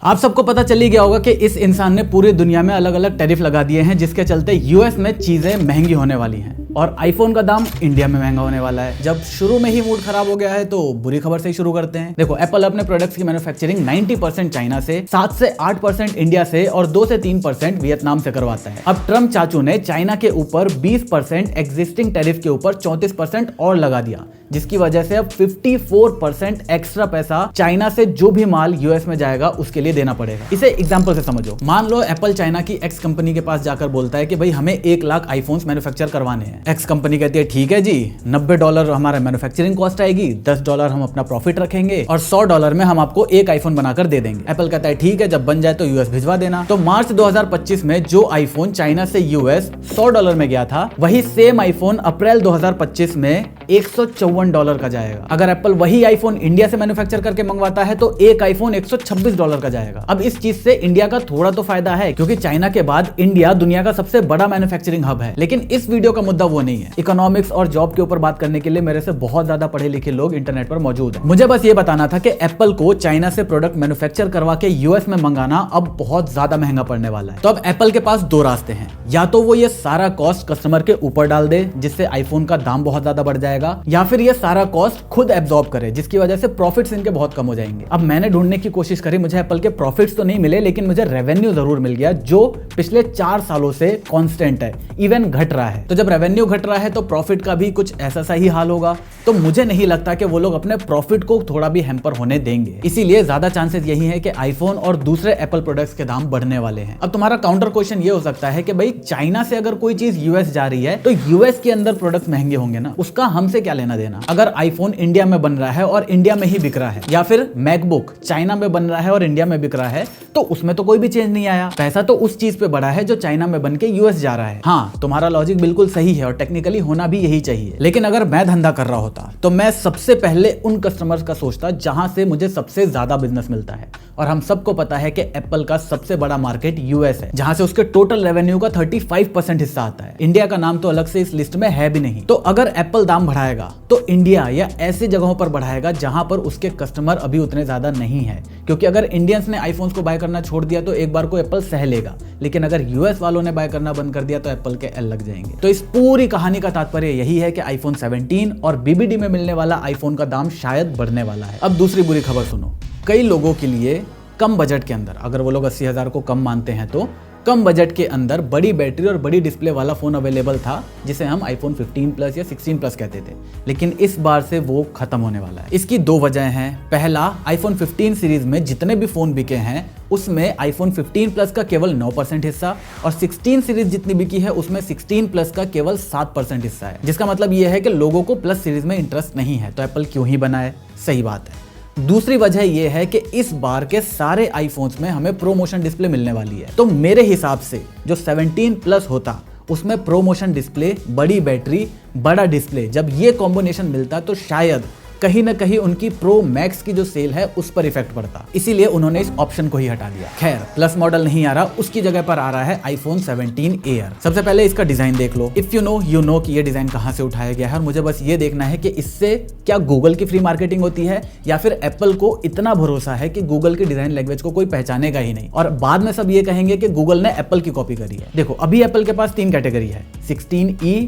आप सबको पता चल ही गया होगा कि इस इंसान ने पूरी दुनिया में अलग अलग टैरिफ लगा दिए हैं, जिसके चलते यूएस में चीजें महंगी होने वाली हैं और आईफोन का दाम इंडिया में महंगा होने वाला है। जब शुरू में ही मूड खराब हो गया है तो बुरी खबर से ही शुरू करते हैं। देखो, एप्पल अपने प्रोडक्ट्स की मैन्युफैक्चरिंग 90% चाइना से, 7 से 8% इंडिया से और 2 से 3% वियतनाम से करवाता है। अब ट्रम्प चाचू ने चाइना के ऊपर 20% एग्जिस्टिंग टैरिफ के ऊपर 34% और लगा दिया, जिसकी वजह से अब 54% एक्स्ट्रा पैसा चाइना से जो भी माल यूएस में जाएगा उसके लिए देना पड़ेगा। इसे एग्जांपल से समझो। मान लो एप्पल चाइना की एक्स कंपनी के पास जाकर बोलता है कि भाई हमें 1 लाख आईफोन्स मैन्युफैक्चर करवाने हैं। एक्स कंपनी कहती है ठीक है जी, $90 हमारा मैन्युफैक्चरिंग कॉस्ट आएगी, $10 हम अपना प्रॉफिट रखेंगे और $100 में हम आपको एक आईफोन बनाकर दे देंगे। एप्पल कहता है ठीक है, जब बन जाए तो यूएस भिजवा देना। तो मार्च 2025 में जो आईफोन चाइना से यूएस $100 में गया था, वही सेम आईफोन अप्रैल 2025 में $154 का जाएगा। अगर एप्पल वही आईफोन इंडिया से मैन्युफैक्चर करके मंगवाता है तो एक आईफोन $126 का जाएगा। अब इस चीज से इंडिया का थोड़ा तो फायदा है, क्योंकि चाइना के बाद इंडिया दुनिया का सबसे बड़ा मैन्युफैक्चरिंग हब है। लेकिन इस वीडियो का मुद्दा वो नहीं है। इकोनॉमिक्स और जॉब के ऊपर बात करने के लिए मेरे से बहुत ज्यादा पढ़े लिखे लोग इंटरनेट पर मौजूद हैं। मुझे बस ये बताना था कि एप्पल को चाइना से प्रोडक्ट मैन्युफैक्चर करवा के यूएस में मंगाना अब बहुत ज्यादा महंगा पड़ने वाला है। तो अब एप्पल के पास 2 रास्ते हैं। या तो वो ये सारा कॉस्ट कस्टमर के ऊपर डाल दे, जिससे आईफोन का दाम बहुत ज्यादा बढ़ जाएगा, या फिर ये सारा कॉस्ट खुद एब्जॉर्ब करे, जिसकी वजह से प्रॉफिट्स इनके बहुत कम हो जाएंगे। अब मैंने ढूंढने की कोशिश करी, मुझे एप्पल के प्रॉफिट्स तो नहीं मिले, लेकिन मुझे रेवेन्यू जरूर मिल गया, जो पिछले 4 सालों से कांस्टेंट है, इवन घट रहा है। तो जब रेवेन्यू घट रहा है तो प्रॉफिट का भी कुछ ऐसा सा ही हाल होगा। तो मुझे नहीं लगता कि वो लोग अपने प्रॉफिट को थोड़ा भी हैम्पर होने देंगे। इसीलिए ज्यादा चांसेस यही है कि आईफोन और दूसरे एप्पल प्रोडक्ट्स के दाम बढ़ने वाले हैं। अब तुम्हारा काउंटर क्वेश्चन ये हो सकता है कि भाई चाइना से अगर कोई चीज यूएस जा रही है तो यूएस के अंदर प्रोडक्ट्स महंगे होंगे ना, उसका हमसे क्या लेना देना। अगर आईफोन इंडिया में बन रहा है और इंडिया में ही बिक रहा है, या फिर मैकबुक चाइना में बन रहा है और इंडिया में बिक रहा है, तो उसमें तो कोई भी चेंज नहीं आया। पैसा तो उस चीज पे बढ़ा है जो चाइना में बन के यूएस जा रहा है। हाँ, तुम्हारा लॉजिक बिल्कुल सही है और टेक्निकली होना भी यही चाहिए। लेकिन अगर मैं धंधा कर रहा होता तो मैं सबसे पहले उन कस्टमर्स का सोचता जहां से मुझे सबसे ज्यादा बिजनेस मिलता है। और हम सबको पता है कि एप्पल का सबसे बड़ा मार्केट यूएस है, जहां से उसके टोटल रेवेन्यू का 35% हिस्सा आता है। इंडिया का नाम तो अलग से इस लिस्ट में है भी नहीं। तो अगर एप्पल दाम बढ़ाएगा तो इंडिया या ऐसी जगहों पर बढ़ाएगा जहां पर उसके कस्टमर अभी उतने ज्यादा नहीं है। क्योंकि अगर इंडियंस ने आईफोन्स को बाय करना छोड़ दिया तो एक बार को एप्पल सह लेगा, लेकिन अगर यूएस वालों ने बाय करना बंद कर दिया तो एप्पल के एल लग जाएंगे। तो इस पूरी कहानी का तात्पर्य यही है कि आईफोन 17 और बीबीडी में मिलने वाला आईफोन का दाम शायद बढ़ने वाला है। अब दूसरी बुरी खबर सुनो। कई लोगों के लिए कम बजट के अंदर, अगर वो लोग 80,000 को कम मानते हैं, तो कम बजट के अंदर बड़ी बैटरी और बड़ी डिस्प्ले वाला फोन अवेलेबल था, जिसे हम आईफोन 15 प्लस या 16 प्लस कहते थे। लेकिन इस बार से वो खत्म होने वाला है। इसकी 2 वजह हैं। पहला, आईफोन 15 सीरीज में जितने भी फोन बिके हैं उसमें आईफोन 15 प्लस का केवल 9% हिस्सा और 16 सीरीज जितनी बिकी है उसमें 16 प्लस का केवल 7% हिस्सा है। जिसका मतलब ये है कि लोगों को प्लस सीरीज में इंटरेस्ट नहीं है, तो एप्पल क्यों ही बनाए। सही बात है। दूसरी वजह यह है कि इस बार के सारे आईफोन्स में हमें प्रोमोशन डिस्प्ले मिलने वाली है। तो मेरे हिसाब से जो 17 प्लस होता उसमें प्रोमोशन डिस्प्ले, बड़ी बैटरी, बड़ा डिस्प्ले, जब ये कॉम्बिनेशन मिलता तो शायद कहीं ना कहीं उनकी प्रो मैक्स की जो सेल है उस पर इफेक्ट पड़ता। इसीलिए उन्होंने इस ऑप्शन को ही हटा दिया। खैर, प्लस मॉडल नहीं आ रहा, उसकी जगह पर आ रहा है आईफोन 17 एयर। सबसे पहले इसका डिजाइन देख लो। इफ यू नो कि ये डिजाइन कहां से उठाया गया है, और मुझे बस ये देखना है कि इससे क्या गूगल की फ्री मार्केटिंग होती है या फिर एप्पल को इतना भरोसा है कि गूगल की डिजाइन लैंग्वेज को कोई पहचानेगा ही नहीं और बाद में सब ये कहेंगे कि गूगल ने एप्पल की कॉपी करी है। देखो, अभी एप्पल के पास 3 कैटेगरी है, 16E,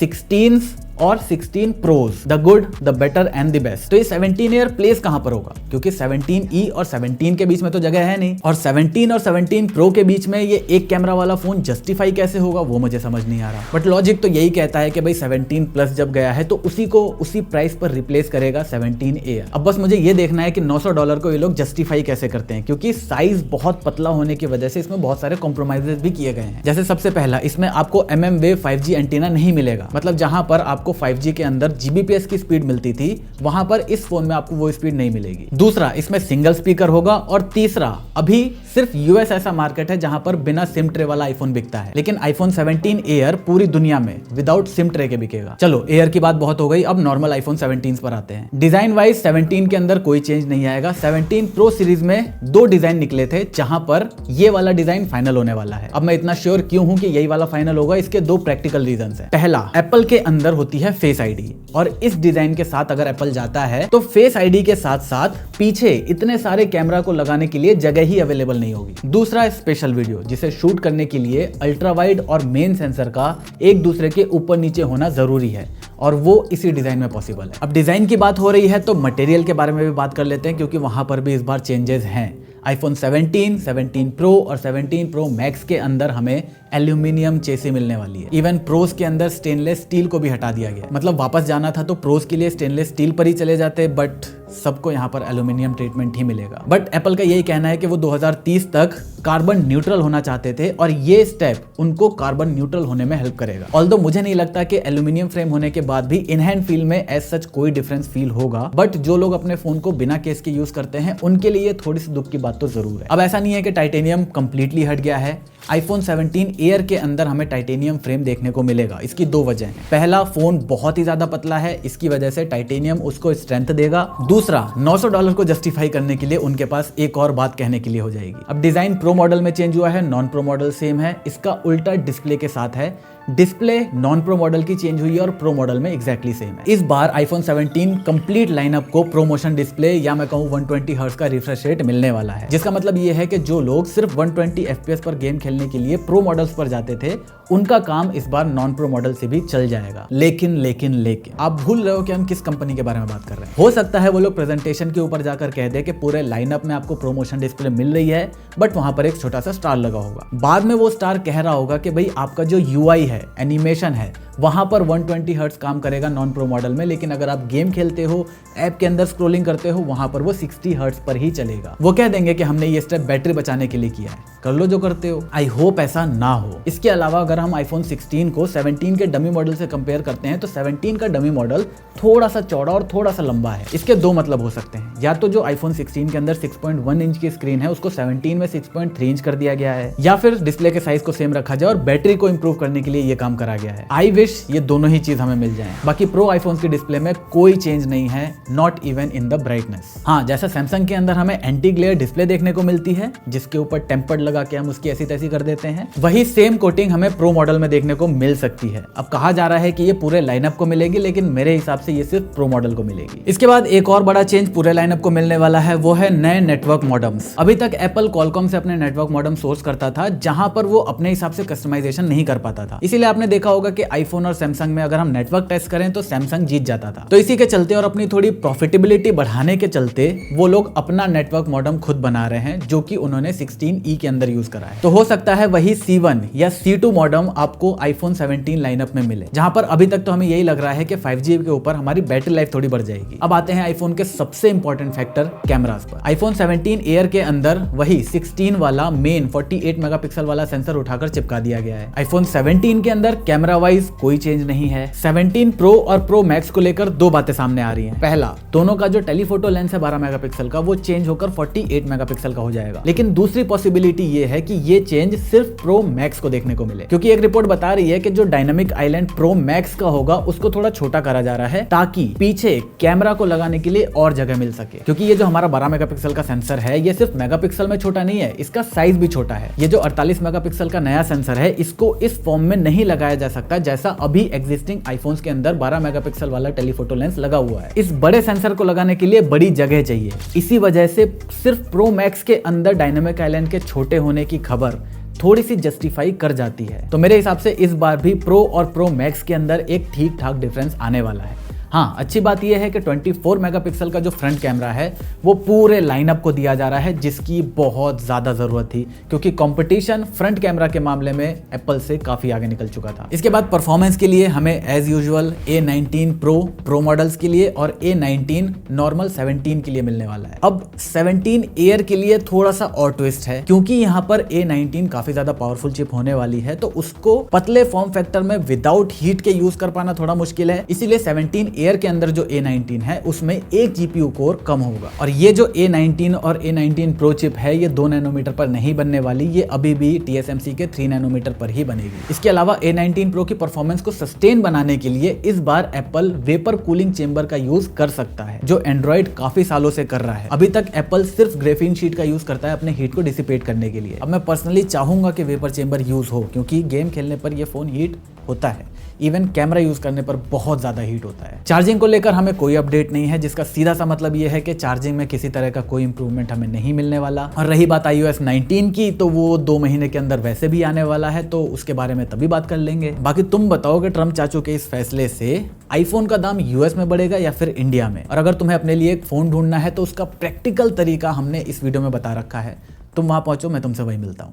16 और 16 प्रोज, the good, the better and the best. तो ये 17 एयर प्लेस कहां पर होगा, क्योंकि 17E और 17 के बीच में तो जगह है नहीं, और 17 और 17 प्रो के बीच में ये एक कैमरा वाला फोन जस्टिफाई कैसे होगा वो मुझे समझ नहीं आ रहा। बट लॉजिक तो यही कहता है कि भाई 17 प्लस जब गया है तो उसी को उसी प्राइस पर रिप्लेस करेगा 17 एयर। अब बस मुझे ये देखना है कि $900 को ये लोग जस्टिफाई कैसे करते हैं, क्योंकि साइज बहुत पतला होने की वजह से इसमें बहुत सारे कॉम्प्रोमाइजेस भी किए गए हैं। जैसे सबसे पहला, इसमें आपको mmWave 5G एंटीना नहीं मिलेगा, मतलब जहां पर आपको 5G के अंदर Gbps की स्पीड मिलती थी वहां पर इस फोन में आपको वो स्पीड नहीं मिलेगी। दूसरा, इसमें सिंगल स्पीकर होगा, और तीसरा, अभी सिर्फ यूएस ऐसा मार्केट है जहां पर बिना सिम ट्रे वाला आईफोन बिकता है, लेकिन आईफोन 17 एयर पूरी दुनिया में विदाउट सिम ट्रे के बिकेगा। चलो, एयर की बात बहुत हो गई, अब नॉर्मल आईफोन 17 पर आते हैं। डिजाइन वाइज 17 के अंदर कोई चेंज नहीं आएगा। 17 प्रो सीरीज में 2 डिजाइन निकले थे, जहां पर ये वाला डिजाइन फाइनल होने वाला है। अब मैं इतना श्योर क्यों हूं कि यही वाला फाइनल होगा, इसके 2 प्रैक्टिकल रीजन है। पहला, एप्पल के अंदर होती होती है फेस आईडी। और इस डिजाइन के साथ अगर एप्पल जाता है तो फेस आईडी के साथ साथ पीछे इतने सारे कैमरा को लगाने के लिए जगह ही अवेलेबल नहीं होगी। दूसरा, स्पेशल वीडियो, जिसे शूट करने के लिए अल्ट्रा वाइड और मेन सेंसर का एक दूसरे के ऊपर नीचे होना जरूरी है और वो इसी डिजाइन में पॉसिबल है। अब डिजाइन की बात हो रही है तो मटेरियल के बारे में भी बात कर लेते हैं, क्योंकि वहां पर भी इस बार चेंजेस हैं। आईफोन 17, 17 प्रो और 17 प्रो मैक्स के अंदर हमें एल्यूमिनियम चेसी मिलने वाली है। इवन प्रोस के अंदर स्टेनलेस स्टील को भी हटा दिया गया। मतलब वापस जाना था तो प्रोस के लिए स्टेनलेस स्टील पर ही चले जाते, बट सबको यहाँ पर एल्यूमिनियम ट्रीटमेंट ही मिलेगा। बट एप्पल का यही कहना है कि वो 2030 तक कार्बन न्यूट्रल होना चाहते थे और ये स्टेप उनको कार्बन न्यूट्रल होने में हेल्प करेगा। ऑल्दो मुझे नहीं लगता कि एल्यूमिनियम फ्रेम होने के बाद भी इन हैंड फील में एज सच कोई डिफरेंस फील होगा, बट जो लोग अपने फोन को बिना केस के यूज करते हैं उनके लिए थोड़ी सी दुख की बात तो जरूर है। अब ऐसा नहीं है कि टाइटेनियम कंप्लीटली हट गया है। आईफोन 17 एयर के अंदर हमें टाइटेनियम फ्रेम देखने को मिलेगा। इसकी दो वजह है। पहला, फोन बहुत ही ज्यादा पतला है, इसकी वजह से टाइटेनियम उसको स्ट्रेंथ देगा। दूसरा, $900 को जस्टिफाई करने के लिए उनके पास एक और बात कहने के लिए हो जाएगी। अब डिजाइन प्रो मॉडल में चेंज हुआ है, नॉन प्रो मॉडल सेम है। इसका उल्टा डिस्प्ले के साथ है। डिस्प्ले नॉन प्रो मॉडल की चेंज हुई है और प्रो मॉडल में एग्जैक्टली सेम है। इस बार आईफोन 17 कंप्लीट लाइनअप को प्रोमोशन डिस्प्ले या मैं कहूं 120 हर्ट्ज का रिफ्रेश रेट मिलने वाला है, जिसका मतलब ये है कि जो लोग सिर्फ 120 FPS पर गेम खेलने के लिए प्रो मॉडल्स पर जाते थे उनका काम इस बार नॉन प्रो मॉडल से भी चल जाएगा। लेकिन आप भूल रहे हो कि हम किस कंपनी के बारे में बात कर रहे हैं। हो सकता है वो लोग प्रेजेंटेशन के ऊपर जाकर कह दे कि पूरे लाइनअप में आपको प्रोमोशन डिस्प्ले मिल रही है, बट वहां पर एक छोटा सा स्टार लगा होगा। बाद में वो स्टार कह रहा होगा कि भाई आपका जो UI है, एनिमेशन है, वहां पर 120 हर्ट्ज काम करेगा नॉन प्रो मॉडल में, लेकिन अगर आप गेम खेलते हो, ऐप के अंदर स्क्रोलिंग करते हो, वहां पर वो 60 हर्ट्ज पर ही चलेगा। वो कह देंगे कि हमने ये स्टेप बैटरी बचाने के लिए किया है, कर लो जो करते हो। आई होप ऐसा ना हो। इसके अलावा अगर हम आईफोन 16 को 17 के डमी मॉडल से कंपेयर करते हैं तो 17 का डमी मॉडल थोड़ा सा चौड़ा और थोड़ा सा लंबा है। इसके दो मतलब हो सकते हैं, या तो जो आईफोन 16 के अंदर 6.1 इंच की स्क्रीन है उसको 17 में 6.3 इंच कर दिया गया है, या फिर डिस्प्ले के साइज को सेम रखा जाए और बैटरी को इंप्रूव करने के लिए ये काम करा गया है। आई विश ये दोनों ही चीज हमें मिल जाए। बाकी प्रो आईफोन की डिस्प्ले में कोई चेंज नहीं है, not even in the brightness. हाँ, जैसा सैमसंग के अंदर हमें एंटी ग्लेयर डिस्प्ले देखने को मिलती है जिसके ऊपर टेम्पर्ड लगा के हम उसकी ऐसी तैसी कर देते हैं, वही सेम कोटिंग हमें प्रो मॉडल में देखने को मिल सकती है। अब कहा जा रहा है कि ये पूरे लाइनअप को मिलेगी, लेकिन मेरे हिसाब से ये सिर्फ प्रो मॉडल को मिलेगी। इसके बाद एक और बड़ा चेंज पूरे लाइनअप को मिलने वाला है, वो है नए नेटवर्क मॉडम्स। अभी तक एप्पल कॉलकॉम से अपने नेटवर्क मॉडम सोर्स करता था, जहां पर वो अपने हिसाब से कस्टमाइजेशन नहीं कर पाता था। इसीलिए आपने देखा होगा कि आईफोन और सैमसंग में अगर हम नेटवर्क टेस्ट करें तो सैमसंग जीत जाता था। तो इसी के चलते और अपनी थोड़ी प्रॉफिटेबिलिटी बढ़ाने के चलते वो लोग अपना नेटवर्क मॉडम खुद बना रहे हैं, जो कि उन्होंने 16E के अंदर यूज करा है। तो हो सकता है वही C1 या C2 मॉडम आपको आईफोन 17 लाइनअप में मिले, जहां पर अभी तक तो हमें यही लग रहा है कि 5G के ऊपर हमारी बैटरी लाइफ थोड़ी बढ़ जाएगी। अब आते हैं आईफोन के सबसे इंपॉर्टेंट फैक्टर, कैमरास पर। आईफोन 17 एयर के अंदर वही 16 वाला मेन 48 मेगापिक्सल वाला सेंसर उठाकर चिपका दिया गया है। आईफोन 17 के अंदर कैमरा वाइज कोई चेंज नहीं है। 17 प्रो और प्रो मैक्स को लेकर दो बातें सामने आ रही हैं। पहला, दोनों का जो टेलीफोटो लेंस है 12 मेगापिक्सल का, वो चेंज होकर 48 मेगापिक्सल का हो जाएगा। लेकिन दूसरी पॉसिबिलिटी ये है कि ये चेंज सिर्फ प्रो मैक्स को देखने को मिले, क्योंकि एक रिपोर्ट बता रही है कि जो डायनामिक आइलैंड प्रो मैक्स का होगा उसको थोड़ा छोटा करा जा रहा है, ताकि पीछे कैमरा को लगाने के लिए और जगह मिल सके। क्योंकि ये जो हमारा 12 मेगापिक्सल का सेंसर है, ये सिर्फ मेगापिक्सल में छोटा नहीं है, इसका साइज भी छोटा है। ये जो 48 मेगापिक्सल का नया सेंसर है, इसको इस फॉर्म में नहीं लगाया जा सकता जैसा अभी एग्जिस्टिंग आईफोन्स के अंदर 12 मेगापिक्सल वाला टेलीफोटो लेंस लगा हुआ है। इस बड़े सेंसर को लगाने के लिए बड़ी जगह चाहिए। इसी वजह से सिर्फ प्रो मैक्स के अंदर डायनामिक आइलैंड के छोटे होने की खबर थोड़ी सी जस्टिफाई कर जाती है। तो मेरे हिसाब से इस बार भी प्रो और प्रो मैक्स के अंदर एक ठीक ठाक डिफरेंस आने वाला है। हाँ, अच्छी बात यह है कि 24 मेगापिक्सल का जो फ्रंट कैमरा है वो पूरे लाइनअप को दिया जा रहा है, जिसकी बहुत ज़्यादा ज़रूरत थी, क्योंकि कंपटीशन फ्रंट कैमरा के मामले में एप्पल से काफ़ी आगे निकल चुका था। इसके बाद परफॉर्मेंस के लिए हमें as usual A19 pro models के लिए और A19 नॉर्मल 17 के लिए मिलने वाला है। अब 17 एयर के लिए थोड़ा सा और ट्विस्ट है, क्योंकि यहाँ पर A19 काफ़ी ज़्यादा पावरफुल चिप होने वाली है, तो उसको पतले फॉर्म फैक्टर में विदाउट हीट के यूज कर पाना थोड़ा मुश्किल है। इसीलिए 17 एयर के अंदर जो A19 है उसमें एक GPU कोर कम होगा। और ये जो A19 और A19 प्रो चिप है, ये 2 नैनोमीटर पर नहीं बनने वाली, ये अभी भी TSMC के 3 नैनोमीटर पर ही बनेगी। इसके अलावा A19 प्रो की परफॉर्मेंस को सस्टेन बनाने के लिए इस बार एप्पल वेपर कूलिंग चेंबर का यूज कर सकता है, जो एंड्रॉइड काफी सालों से कर रहा है। अभी तक एप्पल सिर्फ ग्रेफीन शीट का यूज करता है अपने हीट को डिसिपेट करने के लिए। अब मैं पर्सनली चाहूंगा कि वेपर चेंबर यूज हो, क्योंकि गेम खेलने पर यह फोन हीट होता है। इवन कैमरा यूज करने पर बहुत ज्यादा हीट होता है। चार्जिंग को लेकर हमें कोई अपडेट नहीं है, जिसका सीधा सा मतलब ये है कि चार्जिंग में किसी तरह का कोई इंप्रूवमेंट हमें नहीं मिलने वाला। और रही बात iOS 19 की, तो वो 2 महीने के अंदर वैसे भी आने वाला है, तो उसके बारे में तभी बात कर लेंगे। बाकी तुम बताओ कि ट्रम्प चाचू के इस फैसले से आईफोन का दाम यूएस में बढ़ेगा या फिर इंडिया में। और अगर तुम्हें अपने लिए एक फोन ढूंढना है तो उसका प्रैक्टिकल तरीका हमने इस वीडियो में बता रखा है, तुम वहां पहुंचो, मैं तुमसे वहीं मिलता हूं।